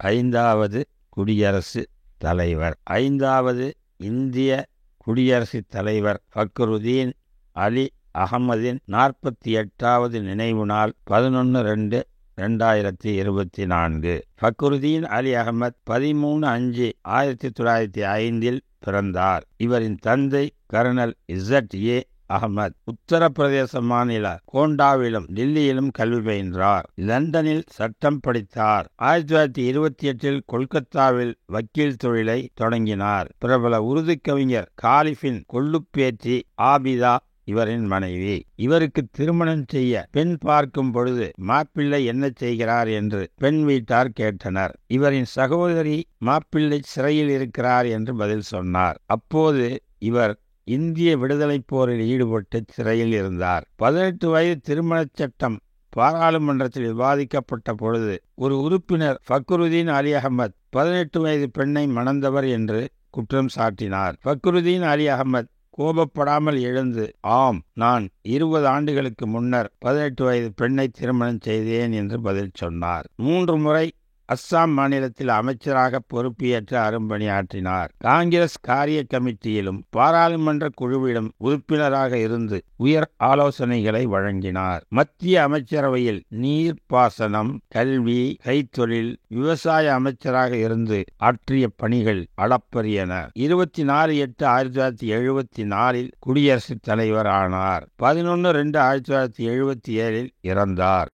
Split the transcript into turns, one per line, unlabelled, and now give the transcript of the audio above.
ஐந்தாவது குடியரசுத் தலைவர். ஐந்தாவது இந்திய குடியரசுத் தலைவர் ஃபக்ருதீன் அலி அகமதின் 48வது நினைவு நாள் 11/2/2024. ஃபக்ருதீன் அலி அகமது 13/5/1905 பிறந்தார். இவரின் தந்தை கர்னல் இஸ்ஸத்-ஏ அகமது உத்தரப்பிரதேச மாநில கோண்டாவிலும் டில்லியிலும் கல்வி பயின்றார். லண்டனில் சட்டம் படித்தார். 1928 கொல்கத்தாவில் வக்கீல் தொழிலை தொடங்கினார். பிரபல உருது கவிஞர் காலிஃபின் கொள்ளுப்பேற்றி ஆபிதா இவரின் மனைவி. இவருக்கு திருமணம் செய்ய பெண் பார்க்கும் பொழுது மாப்பிள்ளை என்ன செய்கிறார் என்று பெண் வீட்டார் கேட்டனர். இவரின் சகோதரி மாப்பிள்ளை சிறையில் இருக்கிறார் என்று பதில் சொன்னார். அப்போது இவர் இந்திய விடுதலை போரில் ஈடுபட்டு சிறையில் இருந்தார். 18 வயது திருமணச் சட்டம் பாராளுமன்றத்தில் விவாதிக்கப்பட்ட பொழுது ஒரு உறுப்பினர் ஃபக்ருதீன் அலி அகமது 18 வயது பெண்ணை மணந்தவர் என்று குற்றம் சாட்டினார். ஃபக்ருதீன் அலி அகமது கோபப்படாமல் எழுந்து, ஆம், நான் 20 ஆண்டுகளுக்கு முன்னர் 18 வயது பெண்ணை திருமணம் செய்தேன் என்று பதில் சொன்னார். 3 முறை அஸ்ஸாம் மாநிலத்தில் அமைச்சராக பொறுப்பேற்று அரும்பணியாற்றினார். காங்கிரஸ் காரிய கமிட்டியிலும் பாராளுமன்ற குழுவிலும் உறுப்பினராக இருந்து உயர் ஆலோசனைகளை வழங்கினார். மத்திய அமைச்சரவையில் நீர்ப்பாசனம், கல்வி, கைத்தொழில், விவசாய அமைச்சராக இருந்து ஆற்றிய பணிகள் அளப்பரியன. 24/8/1974 குடியரசுத் தலைவர் ஆனார். 11/2/1977 இறந்தார்.